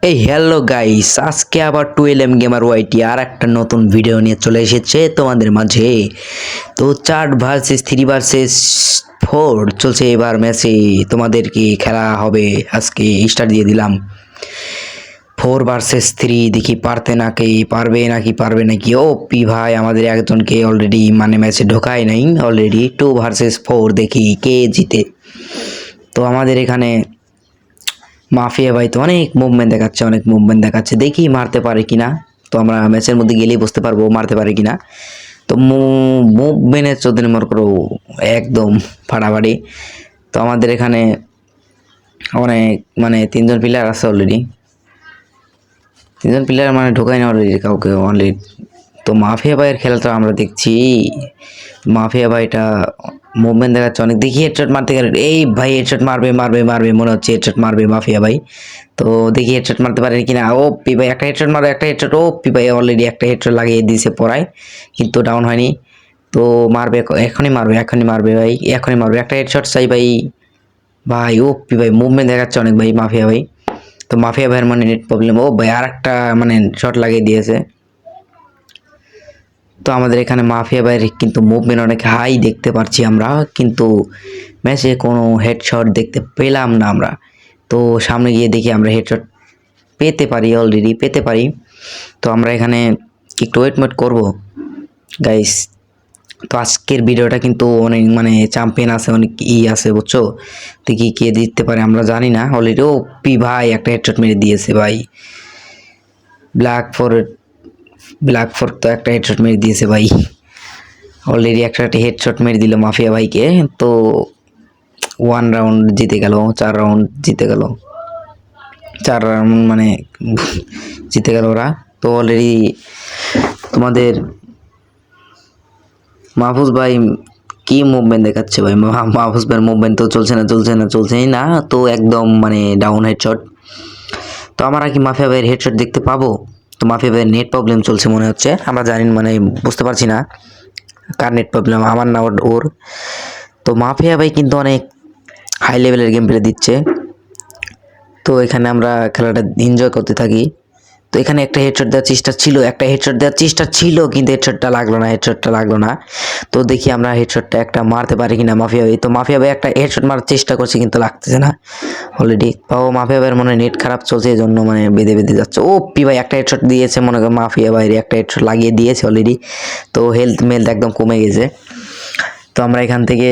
এই hello guys, আজকে আবার 12M গেমার ওয়াইটি আর একটা নতুন ভিডিও নিয়ে চলে এসেছে তোমাদের মাঝে। তো 4 ভার্সেস 3 ভার্সেস 4 চলছে এবার ম্যাচে। তোমাদেরকে খেলা হবে আজকে, স্টার্ট দিয়ে দিলাম। 4 ভার্সেস 3 দেখি পারবে নাকি। ও পি ভাই আমাদের একজনকে অলরেডি মানে ম্যাচে ঢোকায় নাই অলরেডি। 2 ভার্সেস 4 দেখি কে জিতে। তো আমাদের এখানে মাফিয়া ভাই তো অনেক মুভমেন্ট দেখাচ্ছে, দেখি মারতে পারে কিনা। তো আমরা ম্যাচের মধ্যে গেলেই বুঝতে পারবো মারতে পারে কিনা। তো মুভমেন্টের 14 নম্বর করো, একদম ফাটাফাটি। তো আমাদের এখানে অনেক মানে 3জন প্লেয়ার আছে অলরেডি, 3জন প্লেয়ার মানে ঢোকায় না অলরেডি কাউকে অলরেডি। তো মাফিয়া ভাইয়ের খেলাটা আমরা দেখছি, মাফিয়া ভাইটা মুভমেন্ট দেখাচ্ছে অনেক, দেখি হেডশট মারতে গেলে এই ভাই হেডশট মারবে মনে হচ্ছে হেডশট মারবে মাফিয়া ভাই। তো দেখি হেডশট মারতে পারে কিনা। ও পি ভাই একটা হেডশট মারো, একটা হেডশট। ও পি ভাই অলরেডি একটা হেডশট লাগিয়ে দিয়েছে পড়ায়, কিন্তু ডাউন হয়নি। তো মারবে, এখনই মারবে ভাই, এখনই মারবে। একটা হেডশট চাই ভাই। ভাই ও পি ভাই মুভমেন্ট দেখাচ্ছে অনেক ভাই মাফিয়া ভাই। তো মাফিয়া ভাইয়ের মানে নেট প্রবলেম। ও ভাই আর একটা মানে শট লাগিয়ে দিয়েছে। তো আমাদের এখানে মাফিয়া ভাইয়ের কিন্তু মুভমেন্ট অনেক হাই দেখতে পাচ্ছি আমরা, কিন্তু ম্যাচে কোনো হেডশট দেখতে পেলাম না আমরা। তো সামনে গিয়ে দেখি আমরা হেডশট পেতে পারি। তো আমরা এখানে একটু ওয়েট করবো গাইস। তো আজকের ভিডিওটা কিন্তু অনেক মানে চ্যাম্পিয়ন আছে, অনেক আছে বুঝছো। দেখি কে জিততে পারে আমরা জানি না অলরেডি। ও পি ভাই একটা হেডশট মেরে দিয়েছে ভাই। ব্ল্যাক ফোর তো একটা হেডশট মেরে দিয়েছে ভাই অলরেডি, একটা হেডশট মেরে দিল মাফিয়া ভাইকে। তো 1 রাউন্ড জিতে গেল, 4 রাউন্ড জিতে গেল, 4 রাউন্ড মানে জিতে গেল ওরা। তো অলরেডি তোমাদের মাহফুজ ভাই কি মুভমেন্ট দেখাচ্ছে ভাই। মাহফুজ ভাইয়ের মুভমেন্ট তো চলছেই না। তো একদম মানে ডাউন হেডশট। তো আমরা কি মাফিয়া ভাইয়ের হেডশট দেখতে পাবো? তো মাফিয়া ভাইয়ের নেট প্রবলেম চলছে মনে হচ্ছে, আমরা জানি মানে বুঝতে পারছি না কার নেট প্রবলেম, আমার না ওর। তো মাফিয়া ভাই কিন্তু অনেক হাই লেভেলের গেম প্লে দিচ্ছে। তো এখানে আমরা খেলাটা এনজয় করতে থাকি। তো এখানে একটা হেডশট দেওয়ার চেষ্টা ছিল, কিন্তু হেডশটটা লাগলো না। তো দেখি আমরা হেডশটটা একটা মারতে পারি কিনা মাফিয়া ভাই। তো মাফিয়া ভাই একটা হেডশট মারার চেষ্টা করছে, কিন্তু লাগতেছে না অলরেডি। পাও মাফিয়া ভাইয়ের মনে নেট খারাপ চলছে, এই জন্য মানে বেঁধে যাচ্ছে। ও পি ভাই একটা হেডশট দিয়েছে, মনে করেন মাফিয়া ভাইয়ের একটা হেডশট লাগিয়ে দিয়েছে অলরেডি। তো হেলথ একদম কমে গেছে। তো আমরা এখান থেকে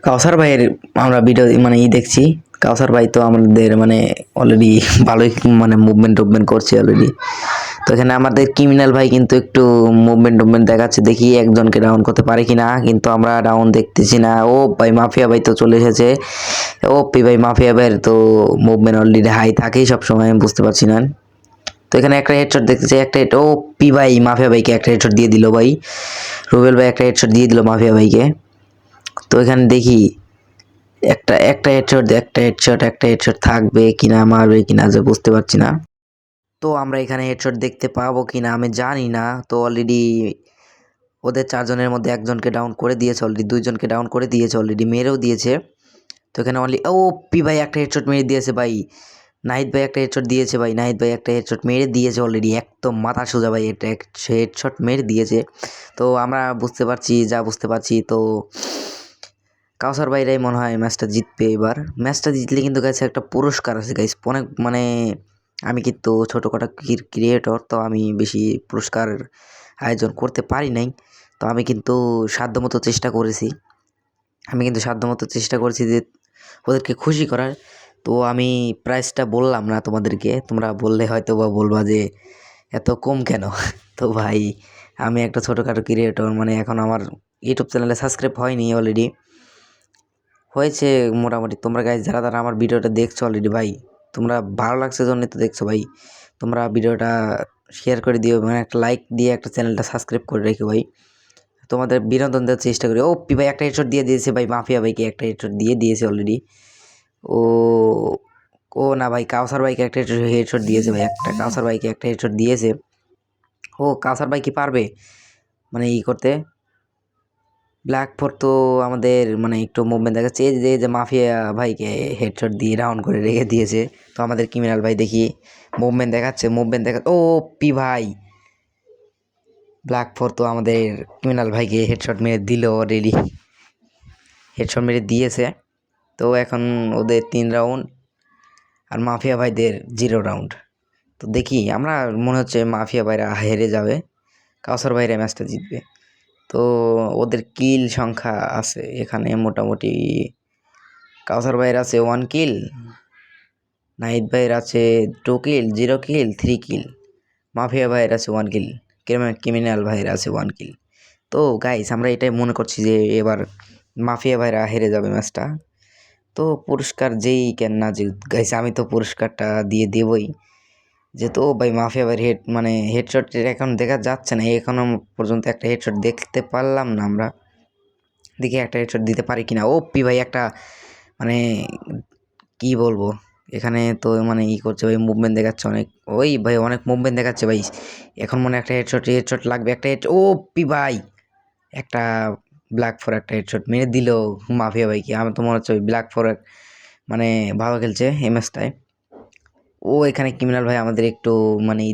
কাউসার ভাইয়ের আমরা ভিডিও মানে দেখছি। কাউসার ভাই তো আমাদের মানে অলরেডি ভালোই মানে মুভমেন্ট করছে অলরেডি। তো এখানে আমাদের ক্রিমিনাল ভাই কিন্তু একটু মুভমেন্ট দেখাচ্ছে, দেখি একজনকে ডাউন করতে পারে কিনা, কিন্তু আমরা ডাউন দেখতেছি না। ও ভাই মাফিয়া ভাই তো চলে এসেছে। ও পি ভাই মাফিয়া ভাইয়ের তো মুভমেন্ট অলরেডি হাই থাকেই সবসময়, আমি বুঝতে পারছি না। তো এখানে একটা হেডশট দেখতেছি, ও পি ভাই মাফিয়া ভাইকে একটা হেডশট দিয়ে দিল ভাই। রুবেল ভাই একটা হেডশট দিয়ে দিল মাফিয়া ভাইকে। তো এখানে দেখি একটা হেডশট থাকবে কিনা, মারবে কিনা যে বুঝতে পারছি না। তো আমরা এখানে হেডশট দেখতে পাবো কিনা আমি জানি না। তো অলরেডি ওদের 4 জনের মধ্যে একজনকে ডাউন করে দিয়েছে অলরেডি, 2জনকে ডাউন করে দিয়েছে অলরেডি, মেরেও দিয়েছে। তো এখানে অনলি ও পি ভাই একটা হেডশট মেরে দিয়েছে ভাই। নাহিদ ভাই একটা হেডশট দিয়েছে ভাই, নাহিদ ভাই একটা হেডশট মেরে দিয়েছে অলরেডি, একদম মাথা সোজা ভাই এটা হেডশট মেরে দিয়েছে। তো আমরা বুঝতে পারছি। তো কাউসার ভাইরাই মনে হয় ম্যাচটা জিতবে এবার। ম্যাচটা জিতলে কিন্তু গাইছে একটা পুরস্কার আছে গাইস অনেক, মানে আমি কিন্তু ছোটোখাটো ক্রিয়েটর, তো আমি বেশি পুরস্কার আয়োজন করতে পারি নাই। তো আমি কিন্তু সাধ্যমতো চেষ্টা করেছি যে ওদেরকে খুশি করার। তো আমি প্রাইসটা বললাম না তোমাদেরকে, তোমরা বললে হয়তো বা বলবা যে এত কম কেন। তো ভাই আমি একটা ছোটোখাটো ক্রিয়েটর, মানে এখন আমার ইউটিউব চ্যানেলে সাবস্ক্রাইব হয়নি অলরেডি, হয়েছে মোটামুটি। তোমরা গাইজ যারা আমার ভিডিওটা দেখছো অলরেডি ভাই, তোমরা ভালো লাগছে জন্যই তো দেখছো ভাই। তোমরা ভিডিওটা শেয়ার করে দিও, মানে একটা লাইক দিয়ে একটা চ্যানেলটা সাবস্ক্রাইব করে রেখো ভাই। তোমাদের বিনোদন দেওয়ার চেষ্টা করি। ও পি ভাই একটা হেডশট দিয়ে দিয়েছে ভাই, মাফিয়া ভাইকে একটা হেডশট দিয়ে দিয়েছে অলরেডি। ও ও না ভাই, কাউসার ভাইকে একটা হেডশট দিয়েছে ভাই, কাউসার ভাইকে একটা হেডশট দিয়েছে। ও কাউসার ভাই কি পারবে মানে করতে? ব্ল্যাক ফোর তো আমাদের মানে একটু মুভমেন্ট দেখাচ্ছে, এই যে মাফিয়া ভাইকে হেডশট দিয়ে রাউন্ড করে রেখে দিয়েছে। তো আমাদের ক্রিমিনাল ভাই দেখি মুভমেন্ট দেখাচ্ছে, ও পি ভাই, ব্ল্যাক ফোর তো আমাদের ক্রিমিনাল ভাইকে হেডশট মেরে দিল অলরেডি, হেডশট মেরে দিয়েছে। তো এখন ওদের 3 রাউন্ড আর মাফিয়া ভাইদের 0 রাউন্ড। তো দেখি আমরা, মনে হচ্ছে মাফিয়া ভাইরা হেরে যাবে, কাউসার ভাইরা ম্যাচটা জিতবে। তো ওদের কিল সংখ্যা আছে এখানে মোটামুটি, কাউসার ভাইয়ের আছে 1 কিল, নাহিদ ভাইয়ের আছে 2 কিল, 0 কিল, 3 কিল, মাফিয়া ভাইয়ের আছে 1 কিল, ক্রিমিনাল ভাইয়ের আছে 1 কিল। তো গাইস আমরা এটাই মনে করছি যে এবার মাফিয়া ভাইরা হেরে যাবে ম্যাচটা। তো পুরস্কার যেই কেন না যে গাইস, আমি তো পুরস্কারটা দিয়ে দেবই, যেহেতু ভাই মাফিয়া ভাইয়ের হেডশট এখন দেখা যাচ্ছে না, এখনো পর্যন্ত একটা হেডশট দেখতে পারলাম না আমরা। দেখি একটা হেডশট দিতে পারি কিনা। ও পি ভাই একটা মানে কি বলবো, এখানে তো করছে ভাই, মুভমেন্ট দেখাচ্ছে অনেক, ওই ভাই অনেক মুভমেন্ট দেখাচ্ছে ভাই। এখন মনে একটা হেডশট লাগবে, একটা ও পি ভাই একটা ব্ল্যাক ফোর একটা হেডশট মেরে দিল মাফিয়া ভাইকে। আমার তো মনে হচ্ছে ব্ল্যাক ফোর ভালো খেলছে এই ম্যাচটায়। ও এখানে ক্রিমিনাল ভাই আমাদের একটু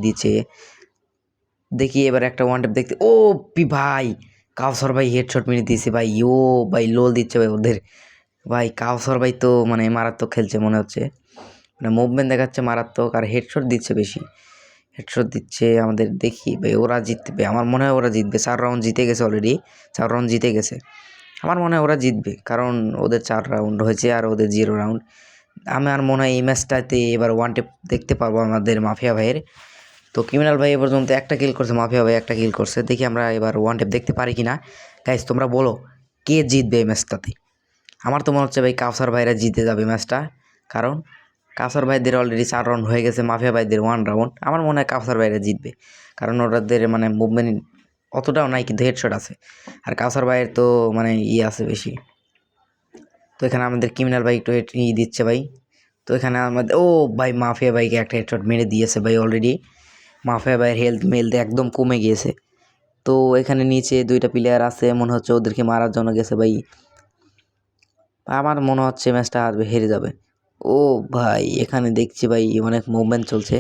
দিচ্ছে। দেখি এবার একটা ওয়ান ট্যাপ দেখতে, ও পি ভাই কাউসার ভাই হেডশট মেরে দিয়েছে ভাই। ও ভাই লোল দিচ্ছে ভাই ওদের, ভাই কাউসার ভাই তো মারাত্মক খেলছে মনে হচ্ছে, মুভমেন্ট দেখাচ্ছে মারাত্মক, আর হেডশট দিচ্ছে বেশি, হেডশট দিচ্ছে আমাদের। দেখি ভাই ওরা জিতবে, আমার মনে হয় ওরা জিতবে। 4 রাউন্ড জিতে গেছে অলরেডি, 4 রাউন্ড জিতে গেছে, আমার মনে হয় ওরা জিতবে, কারণ ওদের 4 রাউন্ড হয়েছে আর ওদের 0 রাউন্ড। আমার মনে হয় এই ম্যাচটাতে এবার ওয়ান টেপ দেখতে পারবো আমাদের মাফিয়া ভাইয়ের। তো ক্রিমিনাল ভাই এ পর্যন্ত একটা কিল করছে, মাফিয়া ভাই একটা কিল করছে। দেখি আমরা এবার ওয়ান টেপ দেখতে পারি কিনা। গাইস তোমরা বলো কে জিতবে এই ম্যাচটাতে। আমার তো মনে হচ্ছে ভাই কাউসার ভাইরা জিতে যাবে ম্যাচটা, কারণ কাউসার ভাইদের অলরেডি 4 রাউন্ড হয়ে গেছে, মাফিয়া ভাইদের 1 রাউন্ড। আমার মনে হয় কাউসার ভাইরা জিতবে, কারণ ওদের মুভমেন্ট অতটাও নাই, কিন্তু হেডশট আছে, আর কাউসার ভাইয়ের তো আছে বেশি। তো এখানে আমাদের ক্রিমিনাল ভাই একটু দিচ্ছে ভাই। তো এখানে আমাদের ভাই মাফিয়া ভাইকে একটা হেডশট মেরে দিয়েছে ভাই অলরেডি। মাফিয়া ভাইয়ের হেলথ একদম কমে গিয়েছে। তো এখানে নিচে 2টা প্লেয়ার আছে, মনে হচ্ছে ওদেরকে মারার জন্য গেছে ভাই। আমার মনে হচ্ছে ম্যাচটা হেরে যাবে। ও ভাই এখানে দেখছি ভাই অনেক মুভমেন্ট চলছে।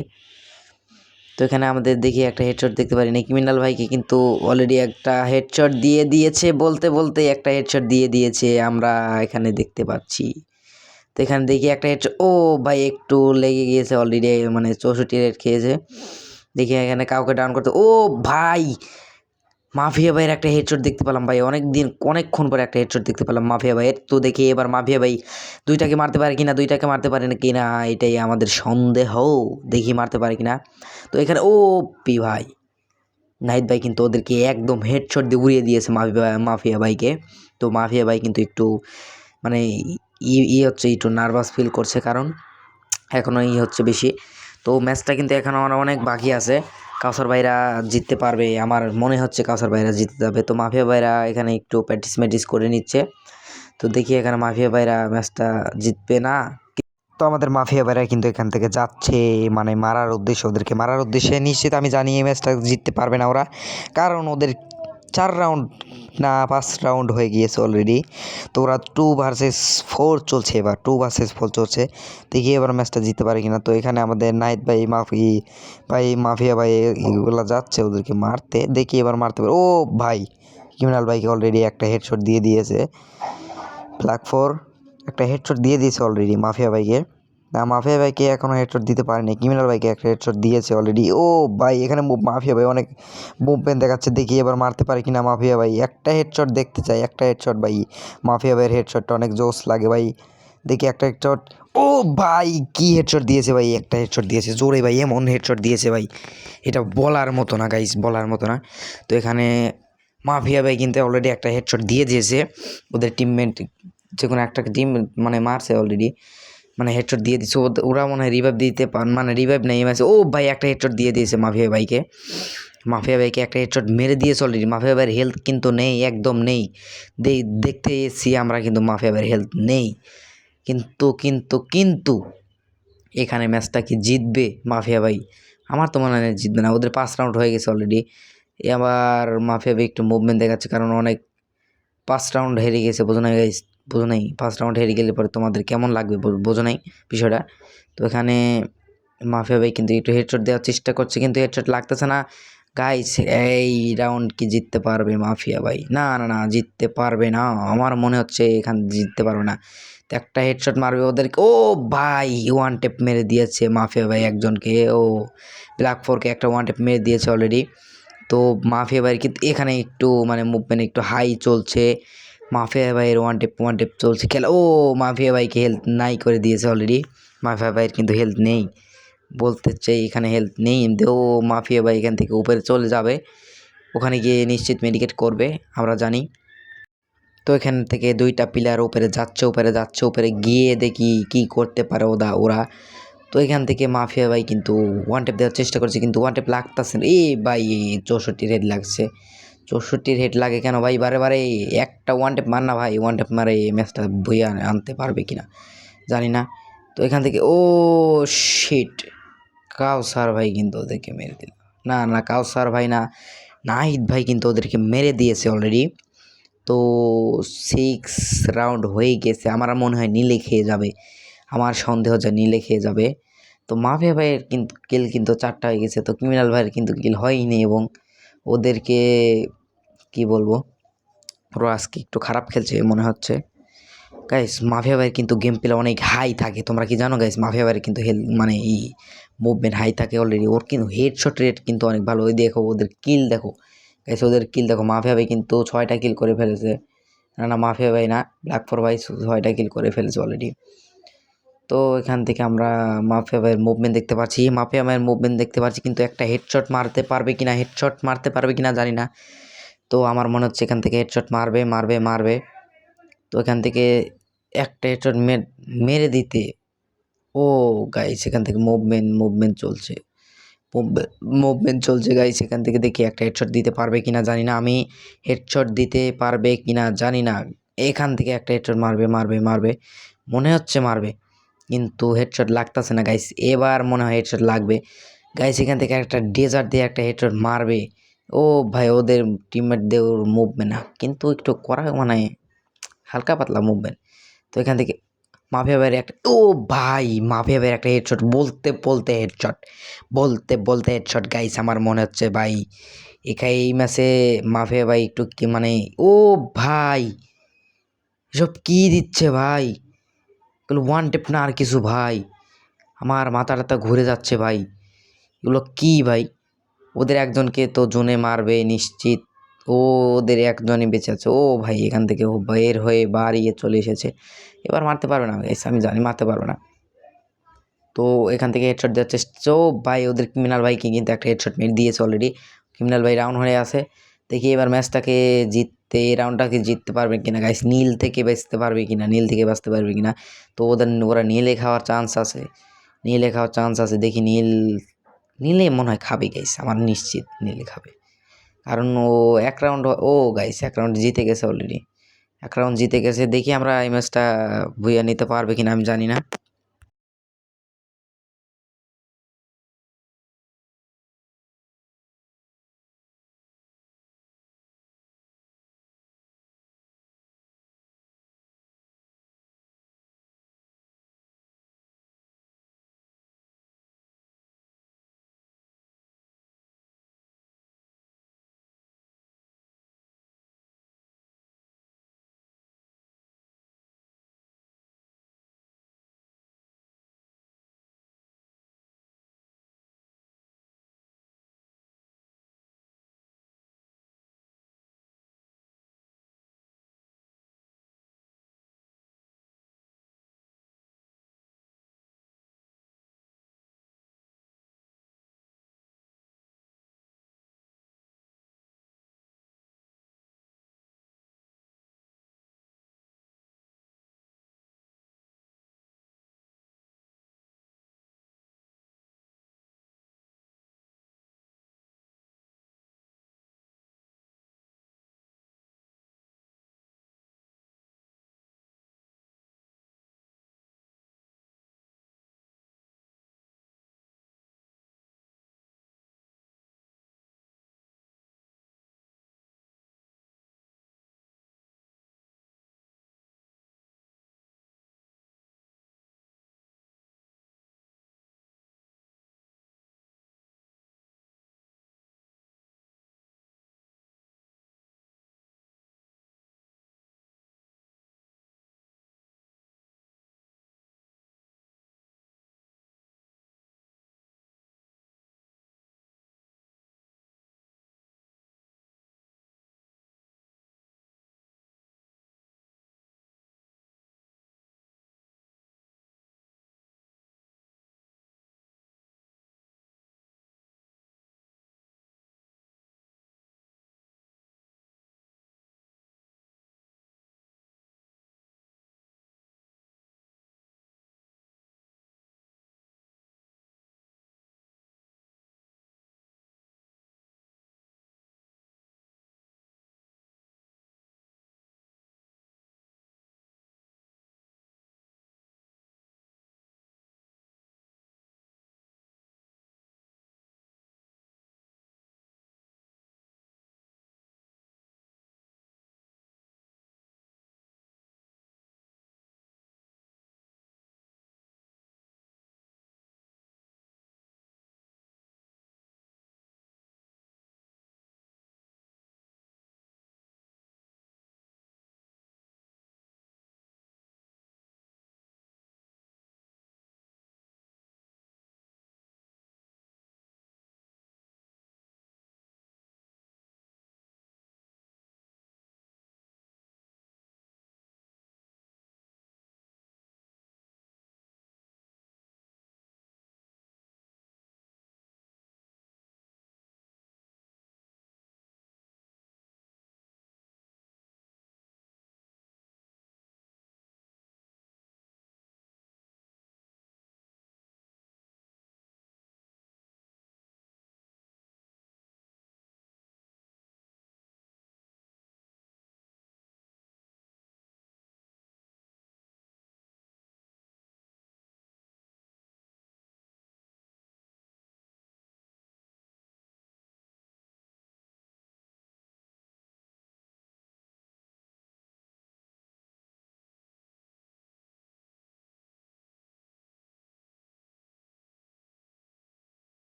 তো এখানে আমাদের দেখি একটা হেডশট দেখতে পারি না ক্রিমিনাল ভাইকে, কিন্তু অলরেডি একটা হেডশট দিয়ে দিয়েছে, বলতে বলতে একটা হেডশট দিয়ে দিয়েছে আমরা এখানে দেখতে পাচ্ছি। তো এখানে দেখি একটা হেডশট, ভাই একটু লেগে গিয়েছে অলরেডি, 64 রেট খেয়েছে। দেখি এখানে কাউকে ডাউন করতে, ভাই মাফিয়া ভাইয়ের একটা হেডশট দেখতে পেলাম ভাই, অনেকক্ষণ পরে একটা হেডশট দেখতে পেলাম মাফিয়া ভাইয়ের। তো দেখি এবার মাফিয়া ভাই দুইটাকে মারতে পারে কিনা, এটাই আমাদের সন্দেহ। দেখি মারতে পারে কিনা। তো এখানে পি ভাই, নাহিদ ভাই কিন্তু ওদেরকে একদম হেডশট দিয়ে উড়িয়ে দিয়েছে মাফিয়া ভাইকে। তো মাফিয়া ভাই কিন্তু একটু মানে হচ্ছে, একটু নার্ভাস ফিল করছে, কারণ এখনও হচ্ছে বেশি। তো ম্যাচটা কিন্তু এখনও আমার অনেক বাকি আছে, কাউসার ভাইরা জিততে পারবে, আমার মনে হচ্ছে কাউসার ভাইরা জিতে যাবে। তো মাফিয়া ভাইরা এখানে একটু প্র্যাকটিস করে নিচ্ছে। তো দেখি এখানে মাফিয়া ভাইরা ম্যাচটা জিতবে না। তো আমাদের মাফিয়া ভাইরা কিন্তু এখান থেকে যাচ্ছে, ওদেরকে মারার উদ্দেশ্যে। নিশ্চিত আমি জানি এই ম্যাচটা জিততে পারবে না ওরা, কারণ ওদের 4 রাউন্ড না 5 রাউন্ড হয়ে গিয়েছে অলরেডি। তো ওরা 2 ভার্সেস 4 চলছে, এবার 2 ভার্সেস 4 চলছে। দেখি এবার ম্যাচটা জিততে পারে কিনা। তো এখানে আমাদের নাহিদ ভাই মাফিয়া ভাই এগুলা যাচ্ছে ওদেরকে মারতে, দেখি এবার মারতে পারে। ভাই ক্রিমিনাল ভাইকে অলরেডি একটা হেডশট দিয়ে দিয়েছে ব্ল্যাক ফোর, একটা হেডশট দিয়ে দিয়েছে অলরেডি মাফিয়া ভাইকে। না, মাফিয়া ভাইকে এখনও হেডশট দিতে পারেনি, ক্রিমিনাল ভাইকে একটা হেডশট দিয়েছে অলরেডি। ভাই এখানে মাফিয়া ভাই অনেক মুভমেন্ট দেখাচ্ছে, দেখি এবার মারতে পারে কিনা মাফিয়া ভাই। একটা হেডশট দেখতে চাই, একটা হেডশট ভাই, মাফিয়া ভাইয়ের হেডশটটা অনেক জোস লাগে ভাই। দেখি একটা হেডশট, ভাই কি হেডশট দিয়েছে ভাই, একটা হেডশট দিয়েছে জোরে ভাই, এমন হেডশট দিয়েছে ভাই, এটা বলার মতো না গাইস, বলার মতো না। তো এখানে মাফিয়া ভাই কিন্তু অলরেডি একটা হেডশট দিয়ে দিয়েছে, ওদের টিমমেট যে কোনো একটা টিম মারছে অলরেডি, হেডশট দিয়ে দিচ্ছে। ওরা মনে হয় রিভাইভ দিতে রিভাইভ নেই মারছে। ভাই একটা হেডশট দিয়ে দিয়েছে মাফিয়া ভাইকে একটা হেডশট মেরে দিয়েছে অলরেডি। মাফিয়া ভাইয়ের হেলথ কিন্তু নেই, একদম নেই। দেখতে এসেছি আমরা, কিন্তু মাফিয়া ভাইয়ের হেলথ নেই। কিন্তু এখানে ম্যাচটা কি জিতবে মাফিয়া ভাই? আমার তো মনে হয় জিতবে না, ওদের 5 রাউন্ড হয়ে গেছে অলরেডি। আবার মাফিয়া ভাই একটু মুভমেন্ট দেখাচ্ছে, কারণ অনেক 5 রাউন্ড হেরে গেছে, বোঝো নাই গাইস, বোঝো নাই 5 রাউন্ড হেরে গেলে পরে তোমাদের কেমন লাগবে বোঝো নাই বিষয়টা। তো এখানে মাফিয়া ভাই কিন্তু একটু হেডশট দেওয়ার চেষ্টা করছে কিন্তু হেডশট লাগতেছে না গাইস। এই রাউন্ড কি জিততে পারবে মাফিয়া ভাই? না না না, জিততে পারবে না, আমার মনে হচ্ছে এখান জিততে পারবে না। তো একটা হেডশট মারবে ওদেরকে, ও ভাই ওয়ান টেপ মেরে দিয়েছে মাফিয়া ভাই একজনকে, ও ব্ল্যাক ফোরকে একটা ওয়ান টেপ মেরে দিয়েছে অলরেডি। তো মাফিয়া ভাইয়ের কিন্তু এখানে একটু মানে মুভমেন্ট একটু হাই চলছে, মাফিয়া ভাইয়ের ওয়ান টেপ চলছে খেলা। ও মাফিয়া ভাইকে হেলথ নাই করে দিয়েছে অলরেডি, মাফিয়া ভাইয়ের কিন্তু হেলথ নেই, বলতে চাই এখানে হেলথ নেই। ও মাফিয়া ভাই এখান থেকে উপরে চলে যাবে, ওখানে গিয়ে নিশ্চিত মেডিকেট করবে আমরা জানি। তো এখান থেকে 2টা পিলার উপরে যাচ্ছে, উপরে গিয়ে দেখি কি করতে পারে ওরা। তো এখান থেকে মাফিয়া ভাই কিন্তু ওয়ান টেপ দেওয়ার চেষ্টা করছে কিন্তু ওয়ান টেপ লাগতেছে না। ভাই 64 হেড লাগছে, 64 হেড লাগে কেন ভাই বারে বারে? একটা ওয়ান টেপ মার না ভাই, ওয়ান টেপ মারে এই ম্যাচটা বইয়ে আনতে পারবে কিনা জানি না। তো এখান থেকে ও শিট, কাউসার ভাই কিন্তু ওদেরকে মেরে দিল। না না, কাউসার ভাই না, নাহিদ ভাই কিন্তু ওদেরকে মেরে দিয়েছে অলরেডি। তো 6 রাউন্ড হয়ে গেছে, আমার মনে হয় নীলে খেয়ে যাবে, আমার সন্দেহ যে নীলে খেয়ে যাবে। তো মাফিয়া ভাইয়ের কিন্তু কিল কিন্তু 4টা হয়ে গেছে, তো ক্রিমিনাল ভাইয়ের কিন্তু কিল হয়নি এবং ওদেরকে কি বলবো, ওরা আজকে একটু খারাপ খেলছে মনে হচ্ছে। গাইস মাফিয়া ভাইয়ের কিন্তু গেম প্লে অনেক হাই থাকে, তোমরা কি জানো গাইস? মাফিয়া ভাইয়ের কিন্তু মানে এই মুভমেন্ট হাই থাকে অলরেডি, ওর কিন্তু হেডশট রেট কিন্তু অনেক ভালো। ওই দেখো ওদের কিল দেখো গাইস, ওদের কিল দেখো, মাফিয়া ভাই কিন্তু 6টা কিল করে ফেলেছে। না না, মাফিয়া ভাই না, ব্ল্যাক ফোর ভাই 6টা কিল করে ফেলেছে অলরেডি। তো এখান থেকে আমরা মাফিয়া ভাইয়ের মুভমেন্ট দেখতে পাচ্ছি, কিন্তু একটা হেডশট মারতে পারবে কিনা জানি না। তো আমার মনে হচ্ছে এখান থেকে হেডশট মারবে। তো এখান থেকে একটা হেডশট মেরে দিতে, ও গাইস এখান থেকে মুভমেন্ট চলছে গাইস। এখান থেকে দেখি একটা হেডশট দিতে পারবে কিনা জানি না, এখান থেকে একটা হেডশট মারবে মনে হচ্ছে মারবে, কিন্তু হেডশট লাগতেছে না গাইস। এবার মনে হয় হেডশট লাগবে গাইস, এখান থেকে একটা ডেজার্ট দিয়ে একটা হেডশট মারবে। ও ভাই ওদের টিমমেটদের মুভমেন্ট না কিন্তু একটু করা মানে হালকা পাতলা মুভমেন্ট। তো এখান থেকে মাফিয়া ভাইয়ের একটা, ও ভাই মাফিয়া ভাইয়ের একটা হেডশট, বলতে হেডশট গাইস। আমার মনে হচ্ছে ভাই এই ম্যাচে মাফিয়া ভাই একটু কি মানে, ও ভাই এসব কি দিচ্ছে ভাই, এগুলো ওয়ান টেপ না আর কিছু ভাই, আমার মাথাটা ঘুরে যাচ্ছে ভাই, এগুলো কি ভাই? ওদের একজনকে তো জোনে মারবে নিশ্চিত, ওদের একজনই বেঁচে আছে। ও ভাই এখান থেকে ও বের হয়ে বাড়িয়ে চলে এসেছে, এবার মারতে পারবে না গাইস, আমি জানি মারতে পারবে না। তো এখান থেকে হেডশট দেওয়ার চেষ্টা, ও ভাই ওদের ক্রিমিনাল ভাইকে কিন্তু একটা হেডশট মেরে দিয়েছে অলরেডি, ক্রিমিনাল ভাই রাউন্ড হয়ে আছে। দেখি এবার ম্যাচটাকে এই রাউন্ডটাকে জিততে পারবে কিনা গাইস, নীল থেকে বাঁচতে পারবে কিনা। তো ওরা নীলে খাওয়ার চান্স আছে, দেখি নীলে মনে হয় খাবে গাইস, আমার নিশ্চিত নীলে খাবে, কারণ এক রাউন্ড জিতে গেছে অলরেডি, দেখি আমরা এই ম্যাচটা বুইয়া নিতে পারবে কিনা আমি জানি না।